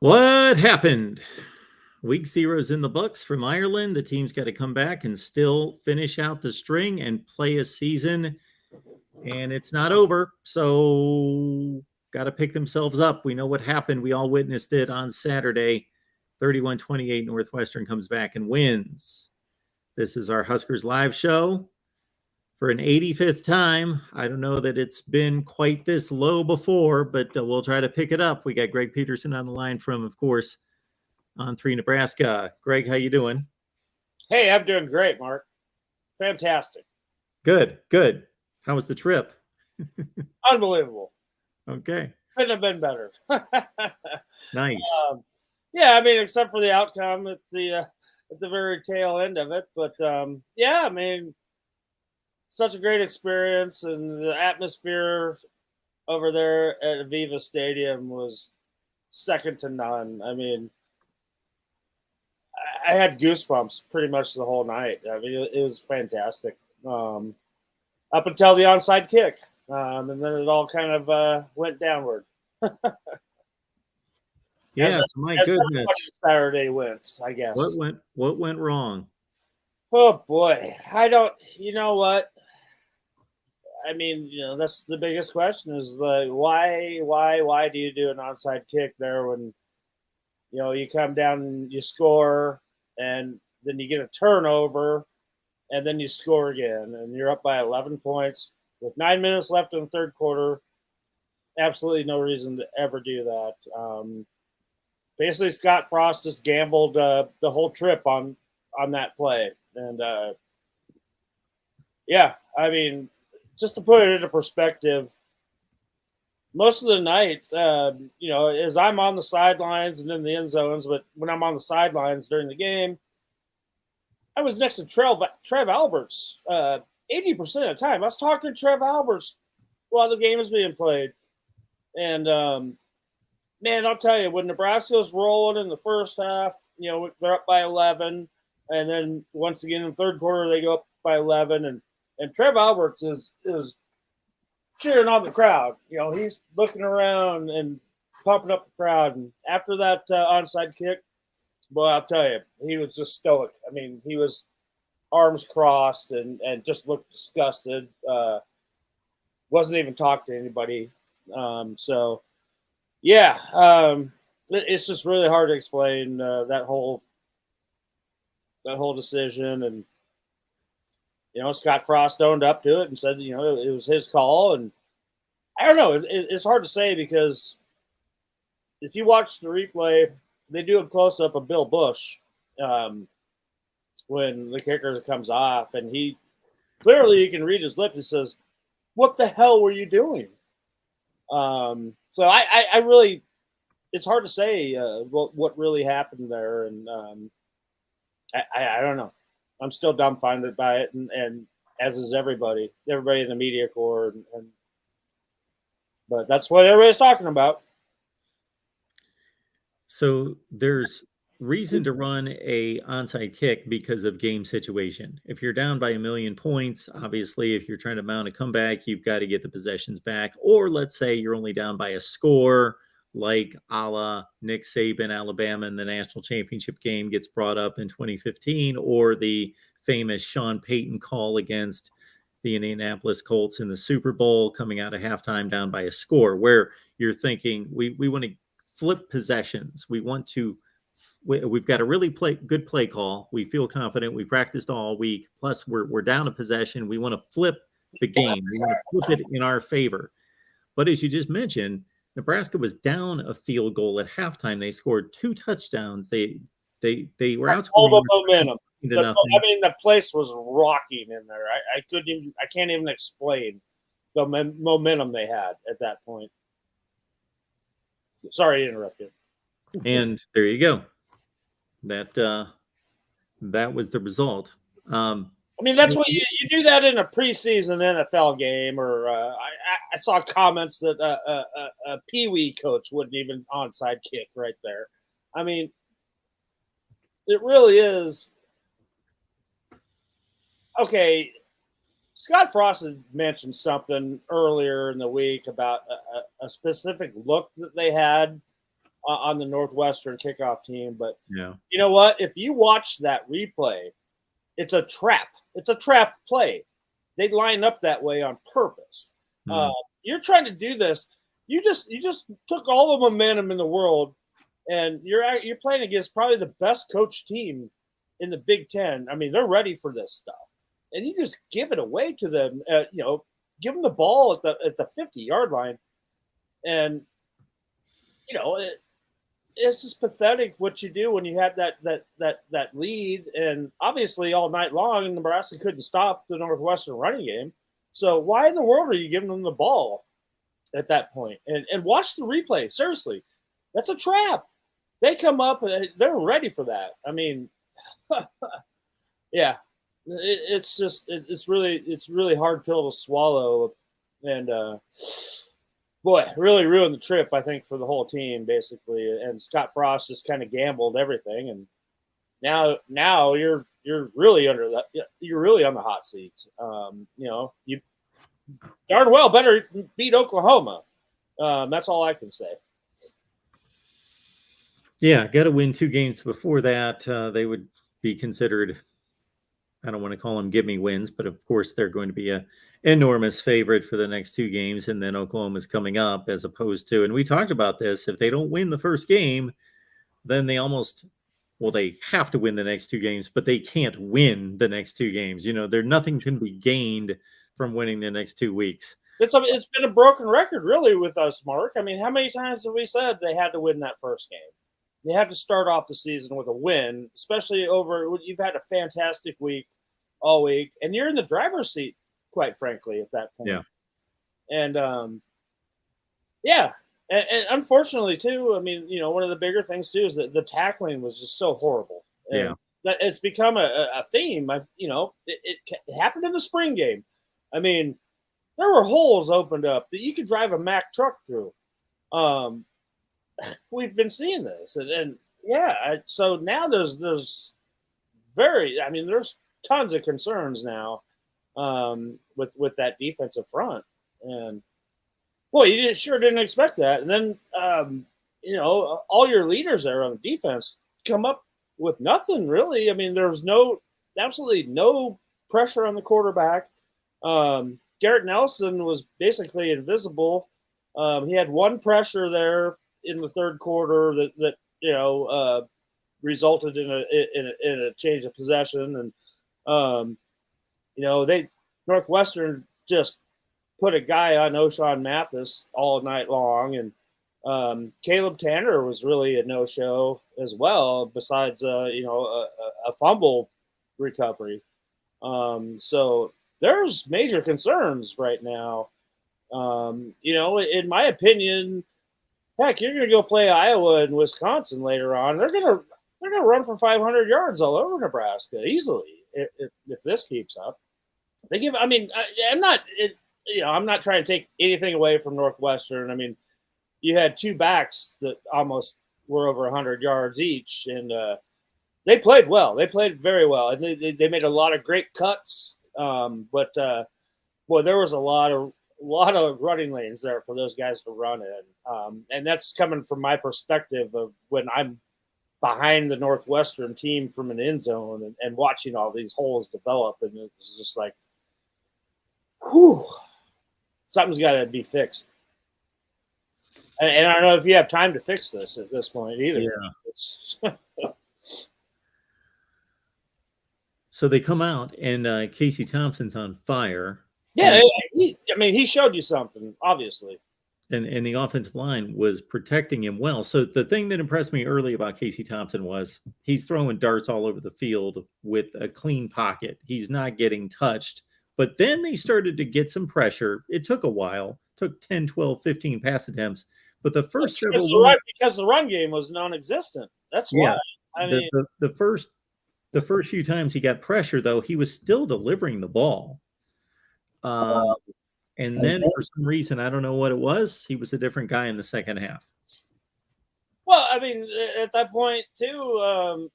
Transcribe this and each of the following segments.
What happened? Week zero's in the books from Ireland. The team's got to come back and still finish out the string and play a season. And it's not over. So got to pick themselves up. We know what happened. We all witnessed it on Saturday. 31-28 Northwestern comes back and wins. This is our Huskers live show for an 85th time. I don't know that it's been quite this low before, but we'll try to pick it up. We got Greg Peterson on the line from, of course, on 3 Nebraska. Greg, how you doing? Hey, I'm doing great, Mark. Fantastic. Good. How was the trip? Unbelievable. Okay. Couldn't have been better. Nice. Yeah, I mean, except for the outcome at the very tail end of it. But yeah, I mean, such a great experience, and the atmosphere over there at Aviva Stadium was second to none. I mean, I had goosebumps pretty much the whole night. I mean, it was fantastic. Up until the onside kick, and then it all kind of went downward. Yes, my goodness. Saturday went, I guess. What went wrong? Oh boy, I don't. You know what? I mean, that's the biggest question: is like why do you do an onside kick there when you come down and you score, and then you get a turnover, and then you score again, and you're up by 11 points with 9 minutes left in the third quarter. Absolutely no reason to ever do that. Basically, Scott Frost just gambled the whole trip on that play, and yeah, I mean, just to put it into perspective, most of the night, as I'm on the sidelines and in the end zones, but when I'm on the sidelines during the game, I was next to Trev Alberts 80% of the time. I was talking to Trev Alberts while the game was being played. And, man, I'll tell you, when Nebraska was rolling in the first half, they're up by 11. And then once again in the third quarter, they go up by 11. And Trev Alberts is cheering on the crowd. He's looking around and pumping up the crowd. And after that onside kick, boy, I'll tell you, he was just stoic. I mean, he was arms crossed and just looked disgusted. Wasn't even talking to anybody. So, yeah, it's just really hard to explain that whole decision. And Scott Frost owned up to it and said, it was his call. And I don't know. It's hard to say because if you watch the replay, they do a close-up of Bill Bush when the kicker comes off. And he clearly, you can read his lips. He says, "What the hell were you doing?" So I really, it's hard to say what really happened there. And I don't know. I'm still dumbfounded by it, and as is everybody in the media corps, but that's what everybody's talking about. So there's reason to run a onside kick because of game situation. If you're down by 1,000,000 points, obviously, if you're trying to mount a comeback, you've got to get the possessions back. Or let's say you're only down by a score, like a la Nick Saban, Alabama in the national championship game gets brought up in 2015, or the famous Sean Payton call against the Indianapolis Colts in the Super Bowl coming out of halftime down by a score, where you're thinking we want to flip possessions. We've got a really good play call. We feel confident. We practiced all week. Plus we're down a possession. We want to flip the game. We want to flip it in our favor. But as you just mentioned, Nebraska was down a field goal at halftime. They scored 2 touchdowns. They were outscoring all the momentum. I mean, the place was rocking in there. I can't even explain the momentum they had at that point. Sorry to interrupt you. And there you go. That was the result. I mean, that's what you do that in a preseason NFL game, or I saw comments that a Pee-wee coach wouldn't even onside kick right there. I mean, it really is. Okay, Scott Frost had mentioned something earlier in the week about a specific look that they had on the Northwestern kickoff team. But Yeah. you know what? If you watch that replay, it's a trap. It's a trap play. They line up that way on purpose. Mm. You're trying to do this. You just took all the momentum in the world, and you're playing against probably the best coached team in the Big Ten. I mean, they're ready for this stuff, and you just give it away to them. Give them the ball at the 50-yard line, and it's just pathetic what you do when you have that lead. And obviously, all night long, Nebraska couldn't stop the Northwestern running game. So why in the world are you giving them the ball at that point? And watch the replay. Seriously, that's a trap. They come up and they're ready for that. I mean, yeah, it's really hard pill to swallow, and boy, really ruined the trip, I think, for the whole team basically. And Scott Frost just kind of gambled everything, and now you're really you're really on the hot seat. You darn well better beat Oklahoma. That's all I can say. Yeah, got to win 2 games before that. They would be considered, I don't want to call them give me wins, but of course they're going to be a enormous favorite for the next 2 games. And then Oklahoma's coming up, as opposed to, and we talked about this, if they don't win the first game, then they have to win the next 2 games, but they can't win the next 2 games. Nothing can be gained from winning the next 2 weeks. It's been a broken record, really, with us, Mark. I mean, how many times have we said they had to win that first game? They had to start off the season with a win, especially you've had a fantastic week all week, and you're in the driver's seat, quite frankly, at that point. Yeah. And, and unfortunately, too, I mean, one of the bigger things, too, is that the tackling was just so horrible. And that it's become a theme. It happened in the spring game. I mean, there were holes opened up that you could drive a Mack truck through. We've been seeing this, so now there's tons of concerns now with that defensive front, and boy, you sure didn't expect that. And then all your leaders there on the defense come up with nothing really. I mean, there's absolutely no pressure on the quarterback. Garrett Nelson was basically invisible. He had one pressure there in the third quarter that resulted in a change of possession, and Northwestern just put a guy on O'Shawn Mathis all night long, and Caleb Tanner was really a no-show as well, besides a fumble recovery. So there's major concerns right now. In my opinion, heck, you're going to go play Iowa and Wisconsin later on. They're going to run for 500 yards all over Nebraska easily if this keeps up. I'm not trying to take anything away from Northwestern. I mean, you had 2 backs that almost were over 100 yards each, and they played well. They played very well, and they made a lot of great cuts. But there was a lot of running lanes there for those guys to run in. And that's coming from my perspective of when I'm behind the Northwestern team from an end zone and watching all these holes develop. And it's just like, whew, something's got to be fixed. And I don't know if you have time to fix this at this point either. Yeah. So they come out, and Casey Thompson's on fire. Yeah, he showed you something, obviously. And the offensive line was protecting him well. So the thing that impressed me early about Casey Thompson was he's throwing darts all over the field with a clean pocket. He's not getting touched. But then they started to get some pressure. It took a while. Took 10, 12, 15 pass attempts. But the first several because the run game was non-existent. That's why. The first few times he got pressure, though, he was still delivering the ball. And then for some reason, I don't know what it was, he was a different guy in the second half. Well, I mean, at that point, too,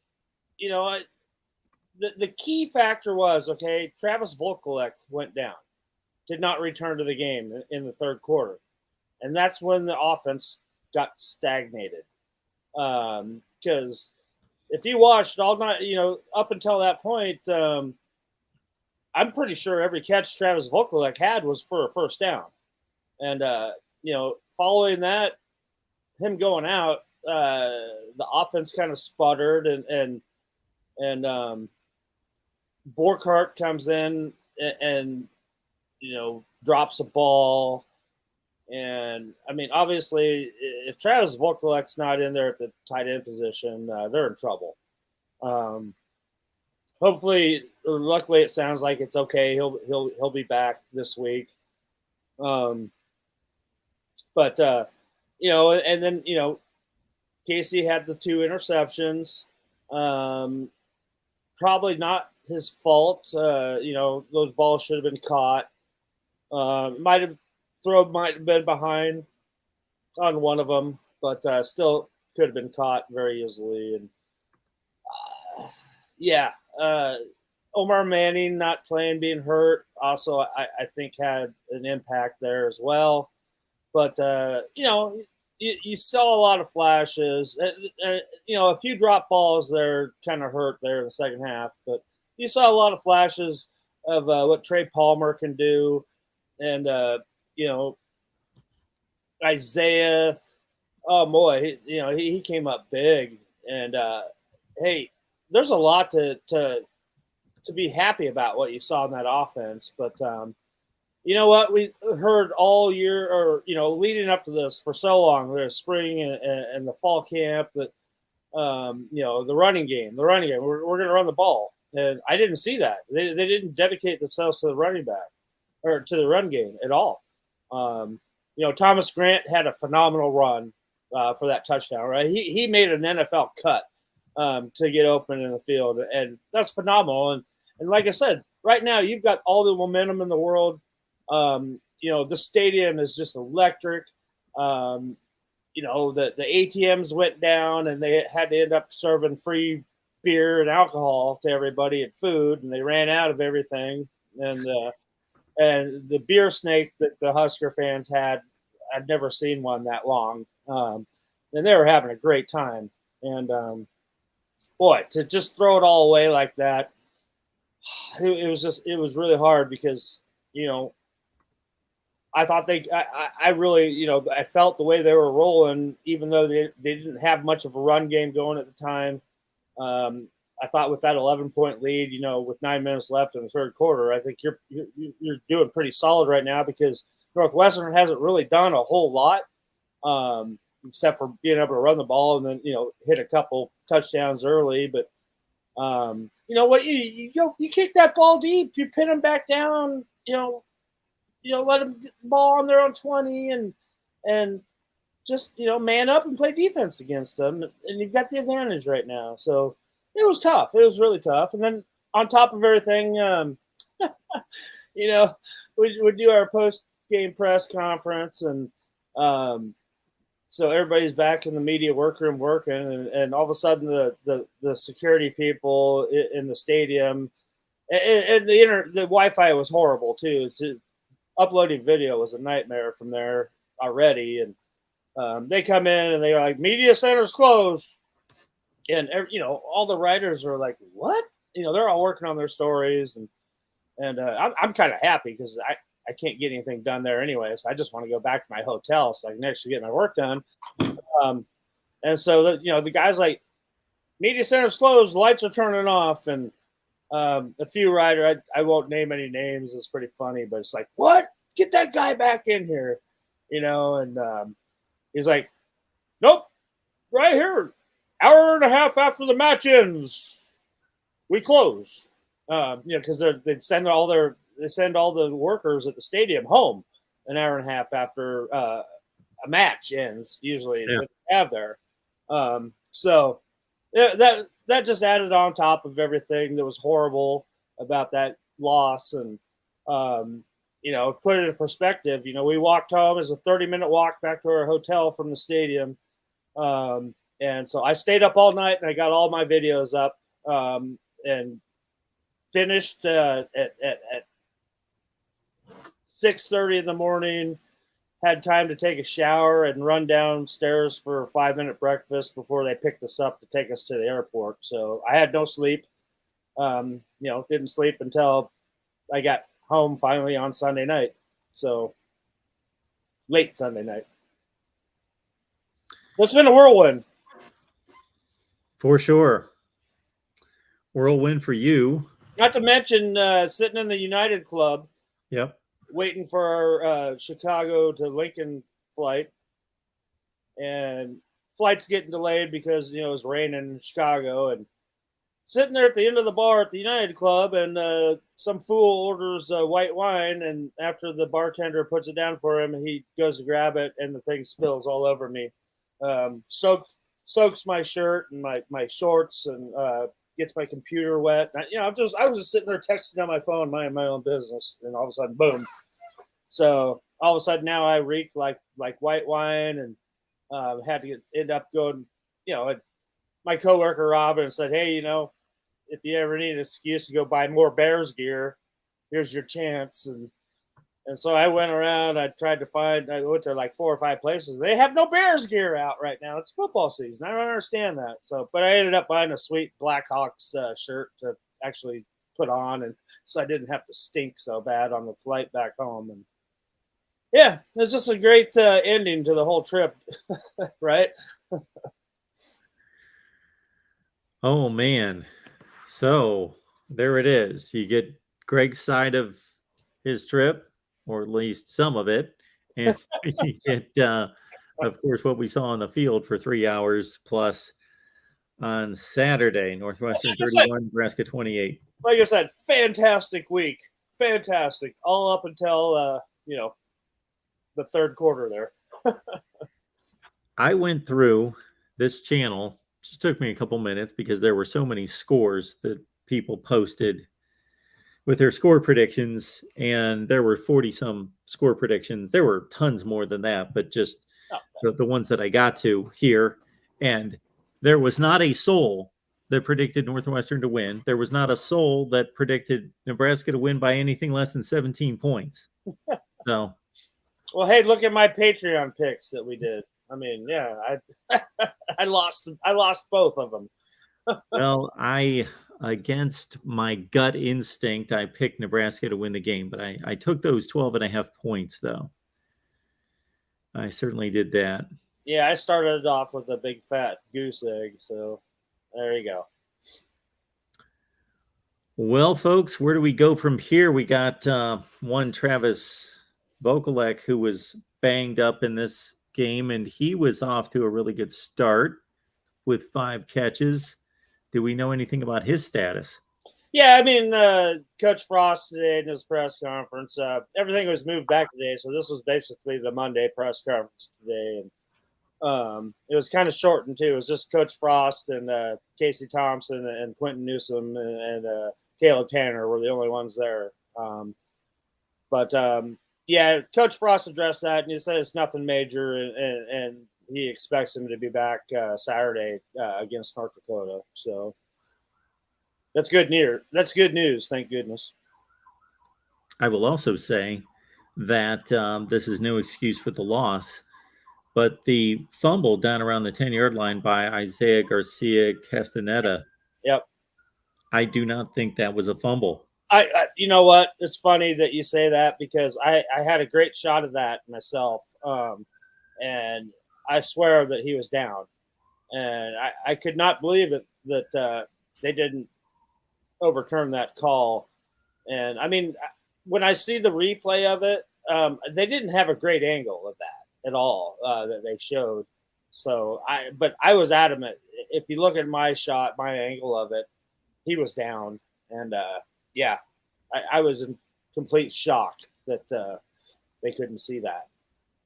the key factor was, okay, Travis Volkolek went down, did not return to the game in the third quarter. And that's when the offense got stagnated. Because if you watched all night, up until that point, I'm pretty sure every catch Travis Vokolek had was for a first down. And, following that, him going out, the offense kind of sputtered, and Borkhardt comes in and drops a ball. And I mean, obviously, if Travis Vokolek's not in there at the tight end position, they're in trouble. Hopefully, or luckily, it sounds like it's okay. He'll be back this week. But and then Casey had the 2 interceptions. Probably not his fault. Those balls should have been caught. Might have been behind on one of them, but still could have been caught very easily. And Omar Manning not playing, being hurt, also I think had an impact there as well. But you saw a lot of flashes. A few drop balls there kind of hurt there in the second half, but you saw a lot of flashes of what Trey Palmer can do, and Isaiah. Oh boy, he came up big, and hey, there's a lot to be happy about what you saw in that offense, but. You know what? We heard all year, or leading up to this for so long, the spring and the fall camp, that the running game. We're going to run the ball, and I didn't see that. They didn't dedicate themselves to the running back or to the run game at all. Thomas Grant had a phenomenal run for that touchdown. Right, he made an NFL cut to get open in the field, and that's phenomenal. And like I said, right now you've got all the momentum in the world. The stadium is just electric. The ATMs went down, and they had to end up serving free beer and alcohol to everybody and food, and they ran out of everything. And the beer snake that the Husker fans had, I'd never seen one that long. And they were having a great time. And boy, to just throw it all away like that, it was really hard because I thought I really, I felt the way they were rolling, even though they didn't have much of a run game going at the time. I thought with that 11-point lead, with 9 minutes left in the third quarter, I think you're doing pretty solid right now, because Northwestern hasn't really done a whole lot, except for being able to run the ball and then, hit a couple touchdowns early. But what you kick that ball deep, you pin them back down, let them get the ball on their own 20 and just, man up and play defense against them. And you've got the advantage right now. So it was tough. It was really tough. And then on top of everything, we do our post-game press conference. And so everybody's back in the media workroom working. And all of a sudden the security people in the stadium, and the Wi-Fi was horrible too. Uploading video was a nightmare from there already. And they come in and they're like, media center's closed. And, all the writers are like, what? They're all working on their stories. And I'm kind of happy because I can't get anything done there anyway. So I just want to go back to my hotel so I can actually get my work done. And so, the guy's like, media center's closed, the lights are turning off. And a few writers, I won't name any names, it's pretty funny, but it's like, what? Get that guy back in here, and he's like, nope, right here, hour and a half after the match ends, we close. Because they send all the workers at the stadium home an hour and a half after a match ends, usually. Yeah. They have there. So that just added on top of everything that was horrible about that loss. And, put it in perspective, we walked home. It was a 30-minute walk back to our hotel from the stadium. And so I stayed up all night and I got all my videos up and finished at 6:30 in the morning. had time to take a shower and run downstairs for a 5-minute breakfast before they picked us up to take us to the airport. So I had no sleep. Didn't sleep until I got home finally on Sunday night. So late Sunday night. It's been a whirlwind. For sure. Whirlwind for you. Not to mention sitting in the United Club. Yep. Waiting for our Chicago to Lincoln flight. And flight's getting delayed because, it was raining in Chicago. And sitting there at the end of the bar at the United Club, and some fool orders white wine, and after the bartender puts it down for him, he goes to grab it, and the thing spills all over me. Soaks my shirt and my shorts, and gets my computer wet. I was just sitting there texting on my phone, minding my own business, and all of a sudden, boom. So all of a sudden now I reek like white wine, and had to end up going, my coworker Robin said, "Hey, if you ever need an excuse to go buy more Bears gear, here's your chance." And so I went around. I went to like 4 or 5 places. They have no Bears gear out right now. It's football season. I don't understand that. But I ended up buying a sweet Blackhawks shirt to actually put on, and so I didn't have to stink so bad on the flight back home. And yeah, it was just a great ending to the whole trip, right? Oh man. So there it is. You get Greg's side of his trip, or at least some of it. And you get, of course, what we saw on the field for 3 hours plus on Saturday. Northwestern 31, Nebraska 28. Like I said, fantastic week. Fantastic. All up until, the third quarter there. I went through this channel. Just took me a couple minutes because there were so many scores that people posted with their score predictions, and there were 40 some score predictions. There were tons more than that, but just the ones that I got to here. And there was not a soul that predicted Northwestern to win. There was not a soul that predicted Nebraska to win by anything less than 17 points. So, well, hey, look at my Patreon picks that we did. I mean, yeah, I lost both of them. Well, against my gut instinct, I picked Nebraska to win the game, but I took those 12.5 points, though. I certainly did that. Yeah, I started off with a big fat goose egg, so there you go. Well, folks, where do we go from here? We got one Travis Vokalek who was banged up in this game, and he was off to a really good start with 5 catches. Do we know anything about his status? Yeah, I mean, Coach Frost today in his press conference, everything was moved back today, so this was basically the Monday press conference today, and it was kind of shortened too. It was just Coach Frost and Casey Thompson and Quentin Newsom and Caleb Tanner were the only ones there. Yeah, Coach Frost addressed that, and he said it's nothing major, and he expects him to be back Saturday against North Dakota. So that's good news. That's good news. Thank goodness. I will also say that this is no excuse for the loss, but the fumble down around the 10-yard line by Isaiah Garcia Castaneda. Yep. I do not think that was a fumble. I you know what? It's funny that you say that because I had a great shot of that myself, and I swear that he was down, and I could not believe it that they didn't overturn that call. And I mean, when I see the replay of it, they didn't have a great angle of that at all that they showed. So I was adamant. If you look at my shot, my angle of it, he was down, and yeah, I was in complete shock that they couldn't see that,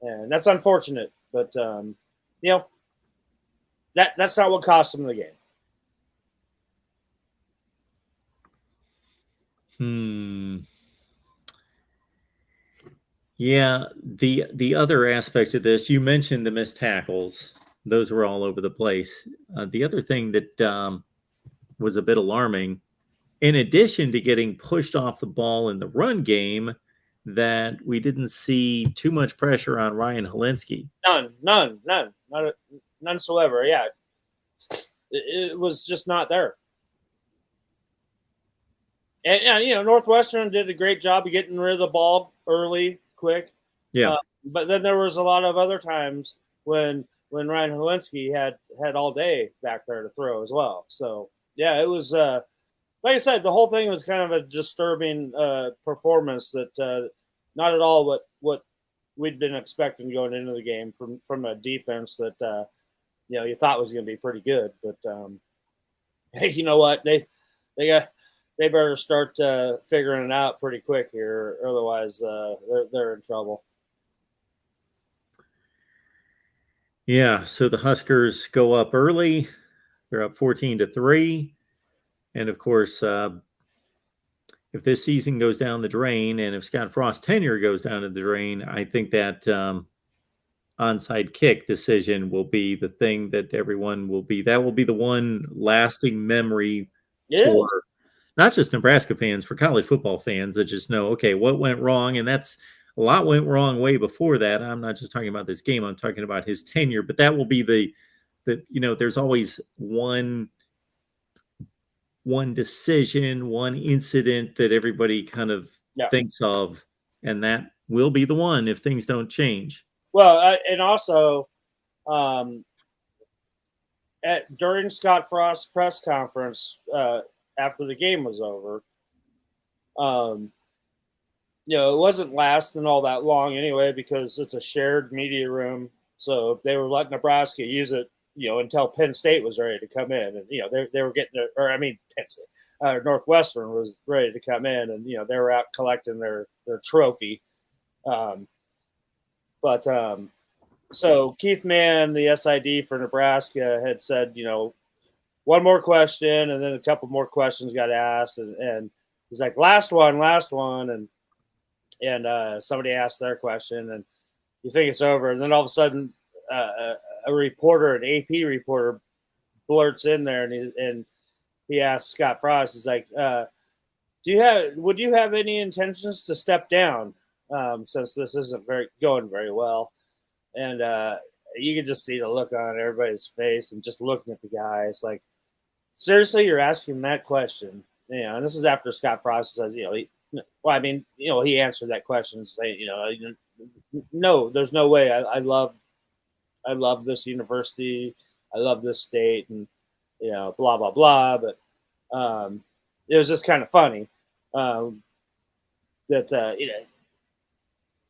and that's unfortunate. But that's not what cost them the game. Yeah, the other aspect of this, you mentioned the missed tackles; those were all over the place. The other thing that was a bit alarming, in addition to getting pushed off the ball in the run game, that we didn't see too much pressure on Ryan Helinski. None whatsoever. Yeah, it was just not there. And Northwestern did a great job of getting rid of the ball early, quick. Yeah. But then there was a lot of other times when Ryan Helinski had all day back there to throw as well. So yeah, it was like I said, the whole thing was kind of a disturbing performance that not at all what we'd been expecting going into the game from a defense that you thought was going to be pretty good. But hey, you know what, they better start figuring it out pretty quick here, otherwise they're in trouble. Yeah, so the Huskers go up early. They're up 14-3. And of course, if this season goes down the drain and if Scott Frost's tenure goes down the drain, I think that onside kick decision will be the thing that everyone will be. That will be the one lasting memory for not just Nebraska fans, for college football fans that just know, okay, what went wrong? And that's a lot went wrong way before that. I'm not just talking about this game. I'm talking about his tenure, but that will be the there's always one decision, one incident that everybody kind of thinks of, and that will be the one if things don't change. Well, and also during Scott Frost's press conference after the game was over, it wasn't lasting all that long anyway because it's a shared media room. So they were letting Nebraska use it, until Penn State was ready to come in, and they were getting Penn State, Northwestern was ready to come in, and they were out collecting their trophy. So Keith Mann, the SID for Nebraska, had said, one more question, and then a couple more questions got asked, and he's like, last one, and somebody asked their question, and you think it's over, and then all of a sudden, a reporter, an AP reporter, blurts in there, and he asks Scott Frost, he's like, would you have any intentions to step down since this isn't going very well? And you can just see the look on everybody's face, and just looking at the guy, it's like, seriously, you're asking that question? And this is after Scott Frost says, he answered that question, saying, no, there's no way. I love this university. I love this state, and blah blah blah. But it was just kind of funny that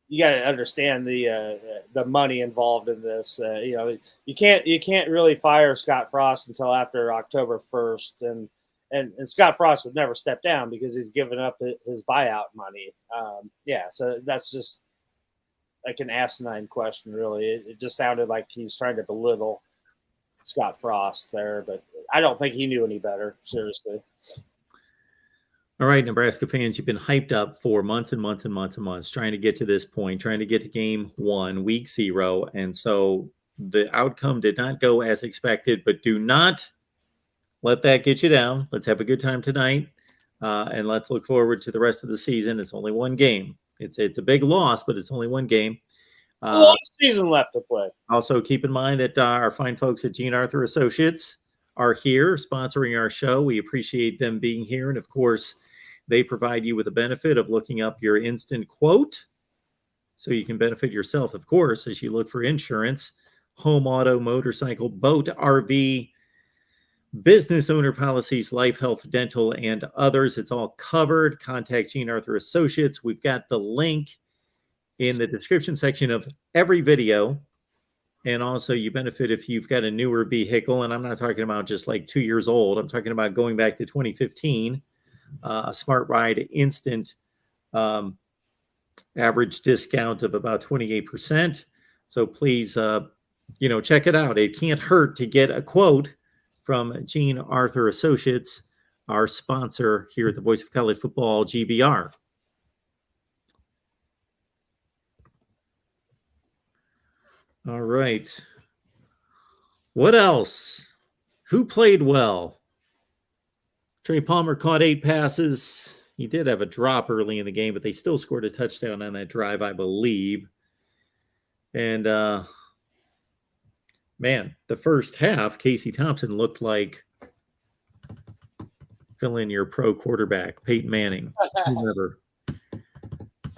you got to understand the money involved in this. You can't really fire Scott Frost until after October 1st, and Scott Frost would never step down because he's given up his buyout money. So that's just like an asinine question, really. It just sounded like he's trying to belittle Scott Frost there, but I don't think he knew any better, seriously. All right, Nebraska fans, you've been hyped up for months and months and months and months trying to get to this point, trying to get to game 1, week 0. And so the outcome did not go as expected, but do not let that get you down. Let's have a good time tonight, and let's look forward to the rest of the season. It's only one game. It's a big loss, but it's only one game. A long season left to play. Also, keep in mind that our fine folks at Gene Arthur Associates are here sponsoring our show. We appreciate them being here. And of course, they provide you with the benefit of looking up your instant quote so you can benefit yourself, of course, as you look for insurance, home, auto, motorcycle, boat, RV, business owner policies, life, health, dental, and others. It's all covered. Contact Gene Arthur Associates. We've got the link in the description section of every video. And also you benefit if you've got a newer vehicle. And I'm not talking about just like 2 years old. I'm talking about going back to 2015, a Smart Ride Instant average discount of about 28%. So please, check it out. It can't hurt to get a quote from Gene Arthur Associates, our sponsor here at the Voice of College Football, GBR. All right. What else? Who played well? Trey Palmer caught 8 passes. He did have a drop early in the game, but they still scored a touchdown on that drive, I believe. And man, the first half, Casey Thompson looked like, fill in your pro quarterback, Peyton Manning, whoever. No,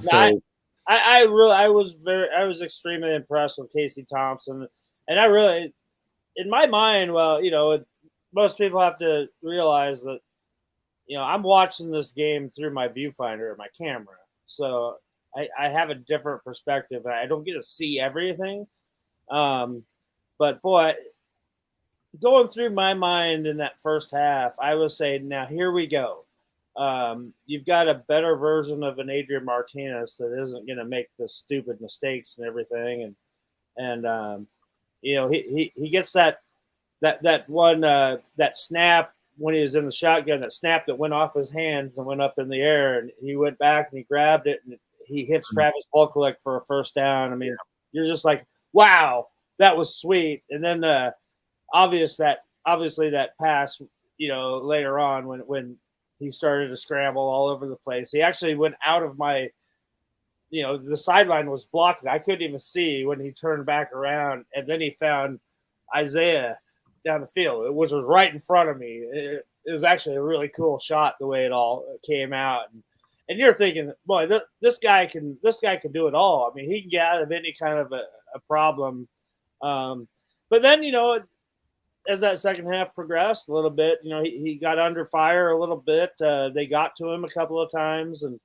So I was extremely impressed with Casey Thompson, and I really, in my mind, well, most people have to realize that, I'm watching this game through my viewfinder, my camera, so I have a different perspective. I don't get to see everything, but boy, going through my mind in that first half, I was saying, now here we go. You've got a better version of an Adrian Martinez that isn't going to make the stupid mistakes and everything, and he gets that one that snap when he was in the shotgun, that snap that went off his hands and went up in the air, and he went back and he grabbed it and he hits Travis Bulklick for a first down. I mean, you're just like, wow, that was sweet. And then obviously that pass, later on when he started to scramble all over the place, he actually went out of my, the sideline was blocked. I couldn't even see when he turned back around, and then he found Isaiah down the field, which was right in front of me. It was actually a really cool shot the way it all came out. And you're thinking, boy, this guy can do it all. I mean, he can get out of any kind of a problem. But then, as that second half progressed a little bit, he got under fire a little bit. They got to him a couple of times, and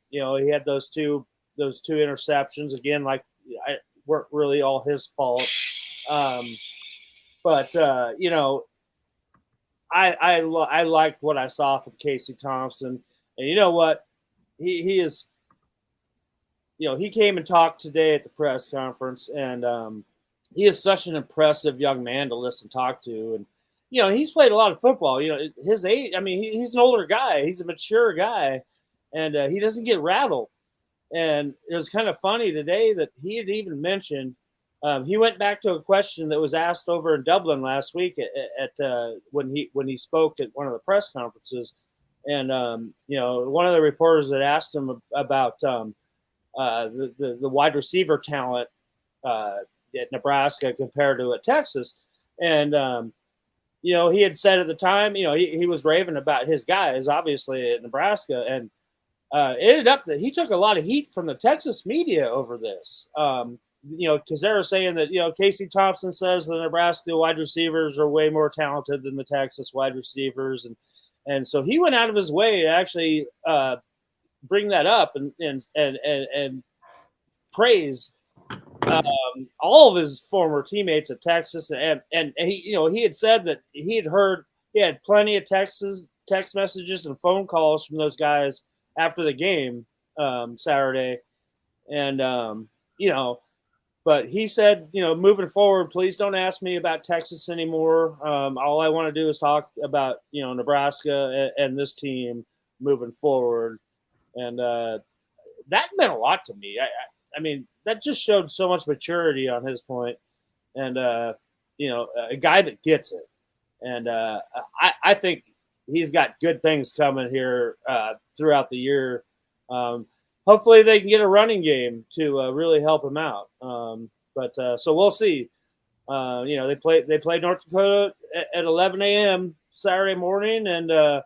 he had those two interceptions again. Like, weren't really all his fault. But I liked what I saw from Casey Thompson, and you know what, he is. He came and talked today at the press conference, and he is such an impressive young man to listen, talk to, and he's played a lot of football. His age. I mean, he's an older guy. He's a mature guy, and he doesn't get rattled. And it was kind of funny today that he had even mentioned. He went back to a question that was asked over in Dublin last week at when he spoke at one of the press conferences, and one of the reporters had asked him about the wide receiver talent at Nebraska compared to at Texas, and he had said at the time, he was raving about his guys, obviously at Nebraska, and it ended up that he took a lot of heat from the Texas media over this. Because they were saying that, Casey Thompson says the Nebraska wide receivers are way more talented than the Texas wide receivers. And so he went out of his way to actually bring that up and praise all of his former teammates at Texas. And he had said that he had plenty of text messages and phone calls from those guys after the game Saturday. And, but he said, moving forward, please don't ask me about Texas anymore. All I want to do is talk about, Nebraska and this team moving forward. And that meant a lot to me. I mean, that just showed so much maturity on his point. And, a guy that gets it. And I think he's got good things coming here throughout the year. Hopefully they can get a running game to really help him out. But so we'll see. They play North Dakota at 11 a.m. Saturday morning, and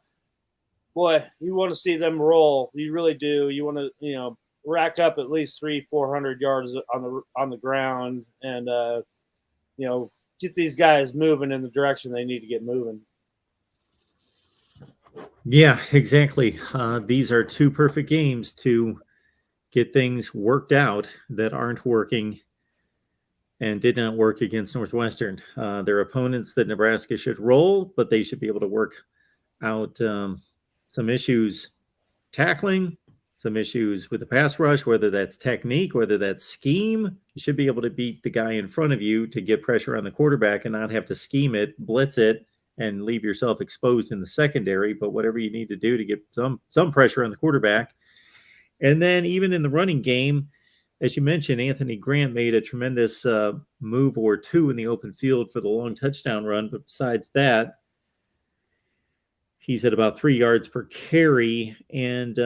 boy, you want to see them roll. You really do. You want to rack up at least 300-400 yards on the ground, and get these guys moving in the direction they need to get moving. Yeah, exactly. These are two perfect games to get things worked out that aren't working and did not work against Northwestern. They're opponents that Nebraska should roll, but they should be able to work out some issues tackling, some issues with the pass rush, whether that's technique, whether that's scheme. You should be able to beat the guy in front of you to get pressure on the quarterback and not have to scheme it, blitz it, and leave yourself exposed in the secondary. But whatever you need to do to get some pressure on the quarterback. And then even in the running game, as you mentioned, Anthony Grant made a tremendous move or two in the open field for the long touchdown run. But besides that, He's at about 3 yards per carry, and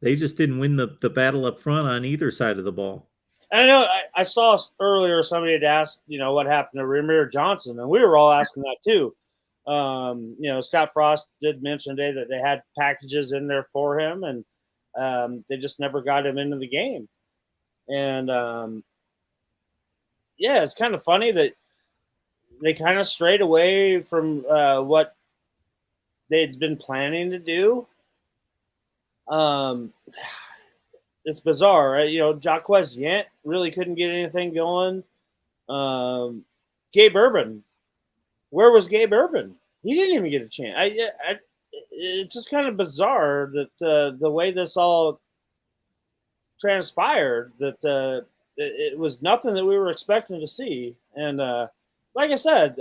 they just didn't win the battle up front on either side of the ball. And I know I saw earlier somebody had asked, what happened to Ramir Johnson, and we were all asking that too. Scott Frost did mention today that they had packages in there for him, and they just never got him into the game. And it's kind of funny that they kind of strayed away from what they'd been planning to do. It's bizarre, right? Jaquez Yant really couldn't get anything going. Gabe Urban, where was Gabe Urban? He didn't even get a chance. It's just kind of bizarre that the way this all transpired, that it was nothing that we were expecting to see. And like I said,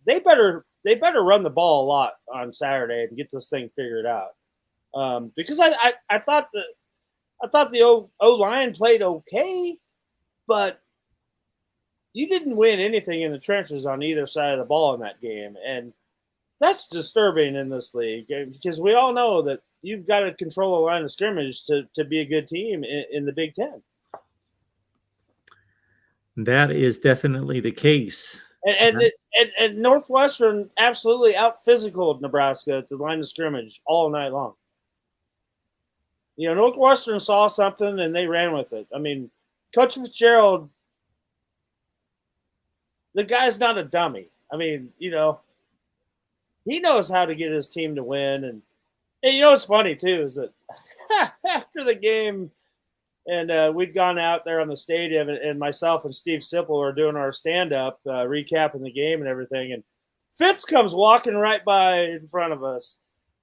they better run the ball a lot on Saturday and get this thing figured out. Because I thought the O-line played okay, but you didn't win anything in the trenches on either side of the ball in that game. And that's disturbing in this league, because we all know that you've got to control a line of scrimmage to be a good team in the Big Ten. That is definitely the case. And Northwestern absolutely out-physicaled Nebraska at the line of scrimmage all night long. Northwestern saw something and they ran with it. I mean, Coach Fitzgerald, the guy's not a dummy. I mean, he knows how to get his team to win. And what's funny, too, is that after the game, and we'd gone out there on the stadium, and myself and Steve Sipple are doing our stand-up, recapping the game and everything, and Fitz comes walking right by in front of us,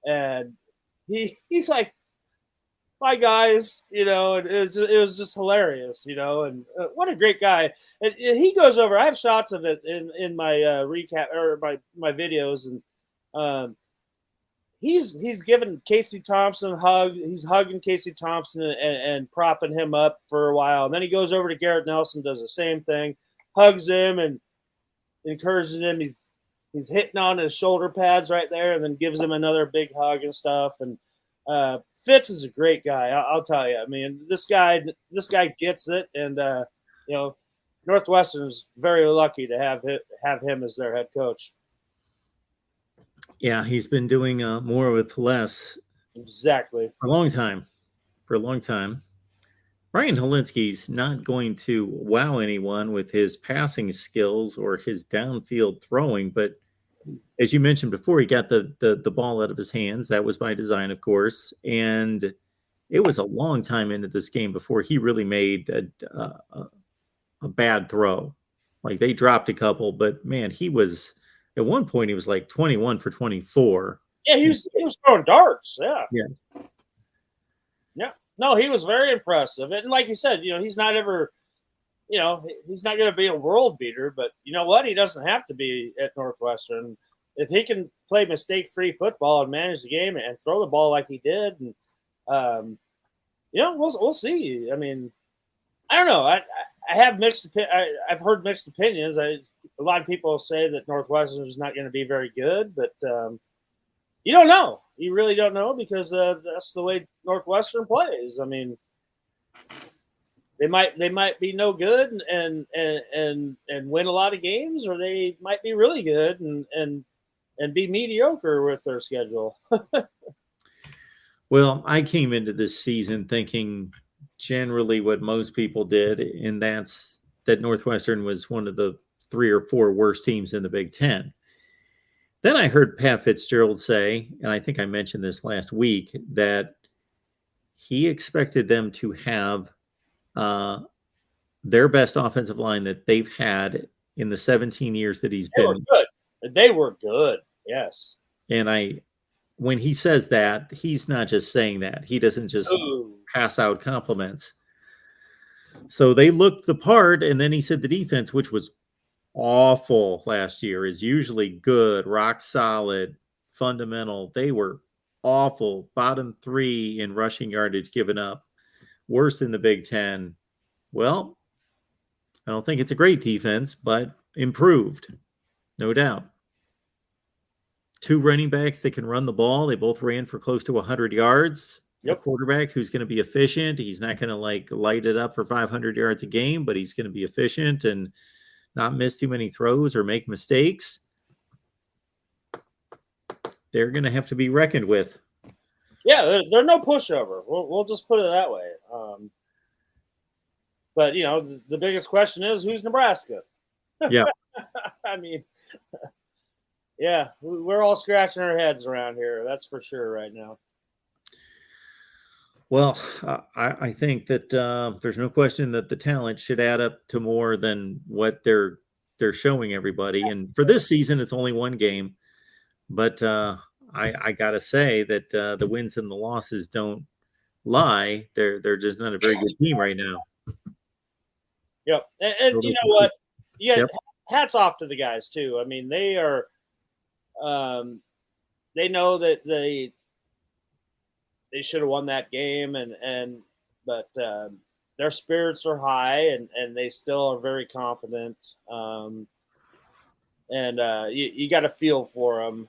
and he's like, "Hi guys," and it was just hilarious, and what a great guy. And he goes over. I have shots of it in my recap or my videos, and he's giving Casey Thompson a hug. He's hugging Casey Thompson and propping him up for a while, and then he goes over to Garrett Nelson, does the same thing, hugs him and encourages him. He's hitting on his shoulder pads right there, and then gives him another big hug and stuff. And Fitz is a great guy. I'll tell you. I mean, this guy gets it, and Northwestern is very lucky to have him as their head coach. Yeah, he's been doing more with less. Exactly. For a long time. Ryan Helinski's not going to wow anyone with his passing skills or his downfield throwing, but as you mentioned before, he got the ball out of his hands. That was by design, of course. And it was a long time into this game before he really made a bad throw. Like, they dropped a couple, but man, he was at one point he was like 21 for 24. Yeah, he was throwing darts. Yeah. Yeah. Yeah. No, he was very impressive. And like you said, he's not ever, he's not going to be a world beater, but you know what? He doesn't have to be at Northwestern. If he can play mistake-free football and manage the game and throw the ball like he did, and we'll see. I mean, I don't know. I have I've heard mixed opinions. A lot of people say that Northwestern is not going to be very good, but you don't know. You really don't know, because that's the way Northwestern plays. I mean, they might be no good and win a lot of games, or they might be really good and be mediocre with their schedule. Well, I came into this season thinking generally what most people did, and that's that Northwestern was one of the 3 or 4 worst teams in the Big Ten. Then I heard Pat Fitzgerald say, and I think I mentioned this last week, that he expected them to have their best offensive line that they've had in the 17 years that he's been. They were good. Yes. And when he says that, he's not just saying that. He doesn't just pass out compliments. So they looked the part, and then he said the defense, which was awful last year, is usually good, rock solid, fundamental. They were awful. Bottom 3 in rushing yardage given up. Worst in the Big Ten. Well, I don't think it's a great defense, but improved. No doubt. 2 running backs that can run the ball. They both ran for close to 100 yards. Yep. A quarterback who's going to be efficient. He's not going to like light it up for 500 yards a game, but he's going to be efficient and not miss too many throws or make mistakes. They're going to have to be reckoned with. Yeah, they're no pushover. We'll just put it that way. But, you know, the biggest question is, who's Nebraska? Yeah. I mean, yeah, we're all scratching our heads around here. That's for sure right now. Well, I think that there's no question that the talent should add up to more than what they're showing everybody. And for this season, it's only 1 game. But I got to say that the wins and the losses don't lie. They're just not a very good team right now. Yep. And you know what? Yeah, yep. Hats off to the guys, too. I mean, they are they know that they should have won that game, but their spirits are high, and they still are very confident. You got to feel for them,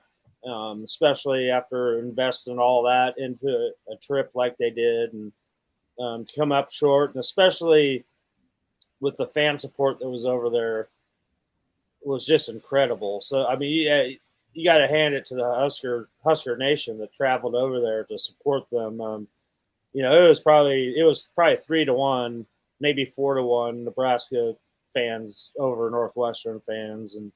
especially after investing all that into a trip like they did, and to come up short, and especially with the fan support that was over there, was just incredible. So, I mean, you got to hand it to the Husker Nation that traveled over there to support them. You know, it was probably 3-1, maybe 4-1 Nebraska fans over Northwestern fans, and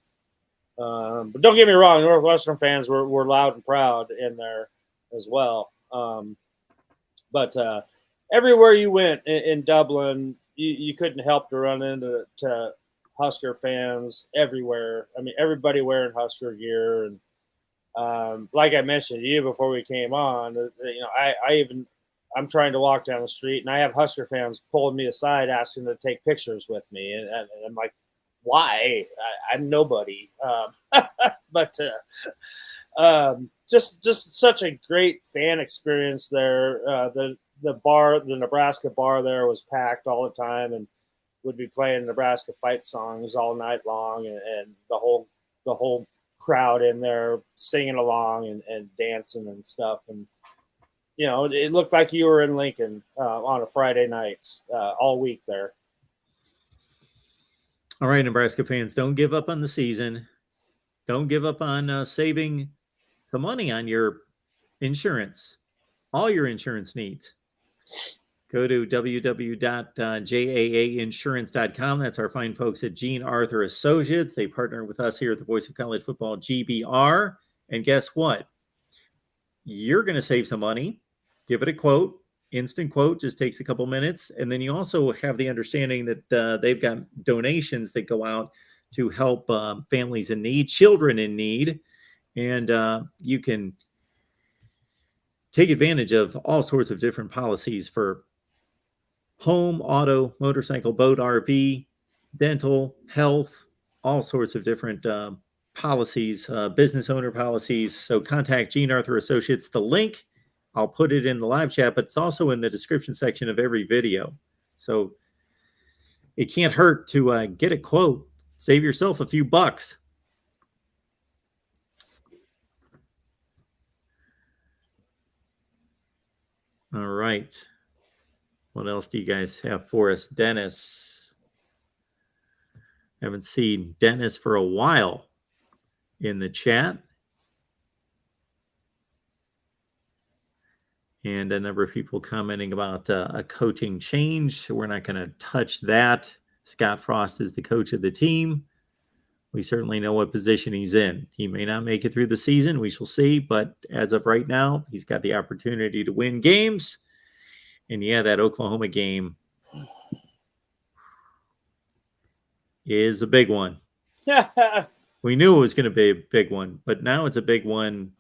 but don't get me wrong, Northwestern fans were loud and proud in there as well. But everywhere you went in Dublin, you couldn't help to run into Husker fans everywhere. I mean, everybody wearing Husker gear, and like I mentioned to you before we came on, you know, I'm trying to walk down the street, and I have Husker fans pulling me aside, asking to take pictures with me, and I'm like, why? I'm nobody. But just such a great fan experience there. The Nebraska bar there was packed all the time, and would be playing Nebraska fight songs all night long, and the whole crowd in there singing along and dancing and stuff. And, you know, it looked like you were in Lincoln on a Friday night all week there. All right, Nebraska fans, don't give up on the season. Don't give up on saving some money on your insurance, all your insurance needs. Go to www.jaainsurance.com. That's our fine folks at Gene Arthur Associates. They partner with us here at the Voice of College Football, GBR. And guess what? You're going to save some money. Give it a quote. Instant quote, just takes a couple minutes. And then you also have the understanding that they've got donations that go out to help families in need, children in need. And you can take advantage of all sorts of different policies for home, auto, motorcycle, boat, RV, dental, health, all sorts of different policies, business owner policies. So contact Gene Arthur Associates. The link, I'll put it in the live chat, but it's also in the description section of every video. So it can't hurt to get a quote. Save yourself a few bucks. All right. What else do you guys have for us? Dennis. Haven't seen Dennis for a while in the chat. And a number of people commenting about a coaching change. We're not going to touch that. Scott Frost is the coach of the team. We certainly know what position he's in. He may not make it through the season. We shall see. But as of right now, he's got the opportunity to win games. And yeah, that Oklahoma game is a big one. We knew it was going to be a big one, but now it's a big one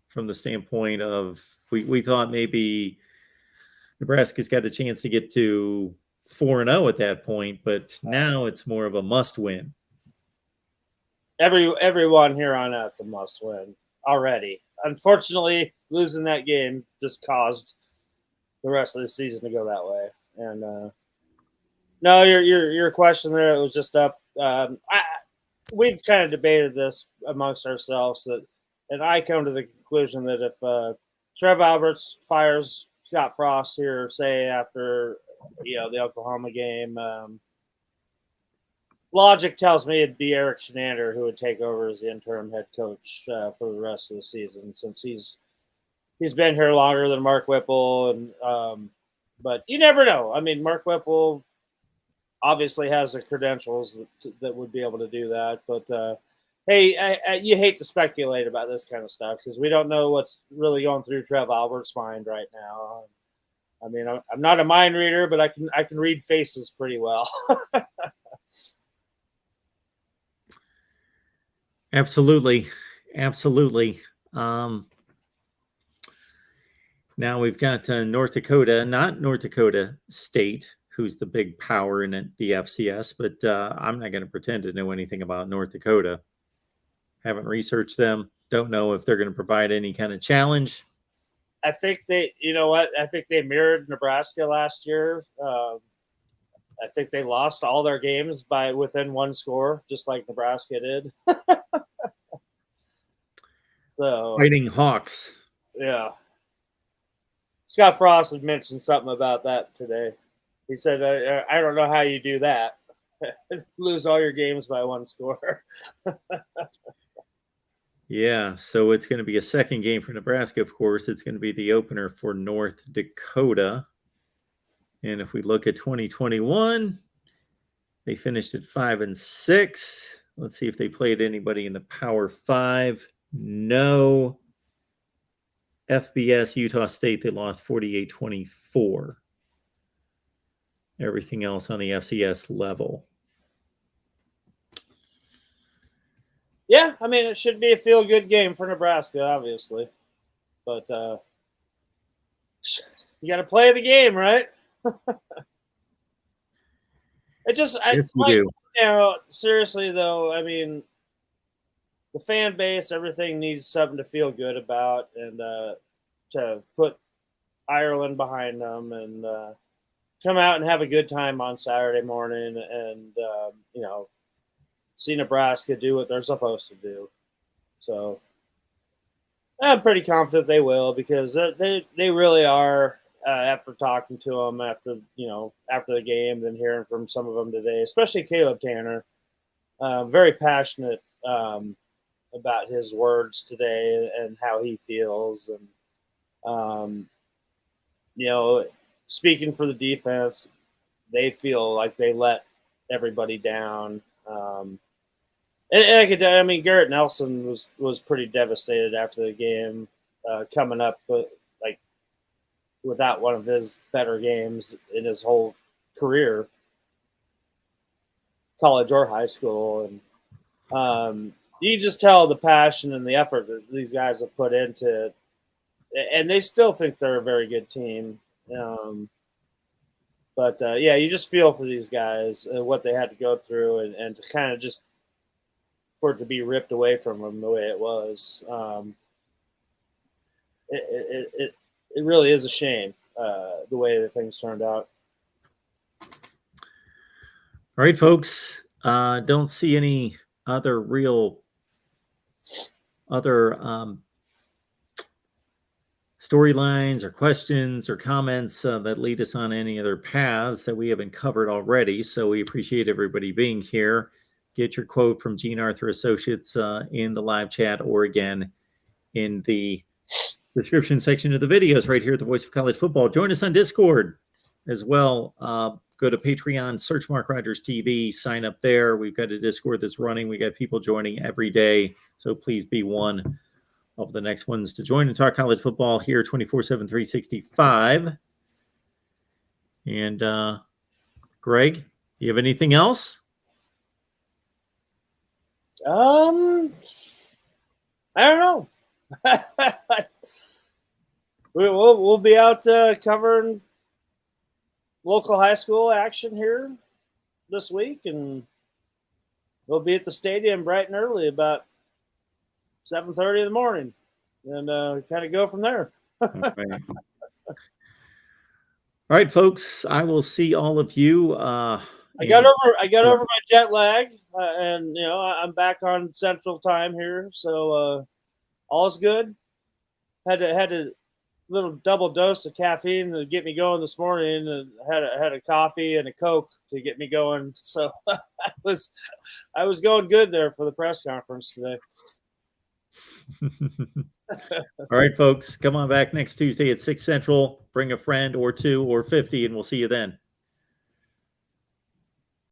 from the standpoint of we thought maybe Nebraska's got a chance to get to 4-0 at that point, but now it's more of a must win. Everyone here on out's a must win already. Unfortunately, losing that game just caused the rest of the season to go that way. And no, your question there, it was just up. We've kind of debated this amongst ourselves that and I come to the conclusion that if Trev Alberts fires Scott Frost here, say after the Oklahoma game, logic tells me it'd be Eric Shenander who would take over as the interim head coach for the rest of the season, since he's been here longer than Mark Whipple, and but you never know. I mean, Mark Whipple obviously has the credentials that would be able to do that, but hey, you hate to speculate about this kind of stuff because we don't know what's really going through Trev Albert's mind right now. I mean, I'm not a mind reader, but I can read faces pretty well. Absolutely. Now we've got North Dakota, not North Dakota State, who's the big power in the FCS, but I'm not going to pretend to know anything about North Dakota. Haven't researched them. Don't know if they're going to provide any kind of challenge. I think I think they mirrored Nebraska last year. I think they lost all their games by within one score, just like Nebraska did. So Fighting Hawks. Yeah. Scott Frost had mentioned something about that today. He said, I don't know how you do that. Lose all your games by one score. Yeah, so it's going to be a second game for Nebraska, of course. It's going to be the opener for North Dakota. And if we look at 2021, they finished at 5-6. Let's see if they played anybody in the Power 5. No. FBS, Utah State, they lost 48-24. Everything else on the FCS level. Yeah, I mean, it should be a feel-good game for Nebraska, obviously. But you got to play the game, right? Yes, you do. Seriously, though, I mean, the fan base, everything needs something to feel good about, and to put Ireland behind them and come out and have a good time on Saturday morning and, see Nebraska do what they're supposed to do. So I'm pretty confident they will, because they really are, after talking to them after the game and hearing from some of them today, especially Caleb Tanner, very passionate about his words today and how he feels. And, speaking for the defense, they feel like they let everybody down. And I could tell, I mean, Garrett Nelson was pretty devastated after the game, coming up, without one of his better games in his whole career, college or high school. And you just tell the passion and the effort that these guys have put into it, and they still think they're a very good team. But you just feel for these guys, what they had to go through, and to kind of just for it to be ripped away from them the way it was. It really is a shame, the way that things turned out. All right, folks. Don't see any other storylines or questions or comments that lead us on any other paths that we haven't covered already. So we appreciate everybody being here. Get your quote from Gene Arthur Associates in the live chat, or again in the description section of the videos right here at the Voice of College Football. Join us on Discord as well. Go to Patreon, search MarkRogersTV, sign up there. We've got a Discord that's running. We got people joining every day. So please be one of the next ones to join and talk college football here 24/7, 365. And Greg, you have anything else? I don't know. We'll be out covering local high school action here this week, and we'll be at the stadium bright and early, about 7:30 in the morning, and kind of go from there. Okay. All right, folks. I will see all of you. I got over my jet lag, and I'm back on Central Time here, so all's good. Had a little double dose of caffeine to get me going this morning, and had a coffee and a Coke to get me going. So I was going good there for the press conference today. All right, folks, come on back next Tuesday at 6 Central. Bring a friend or two or 50, and we'll see you then.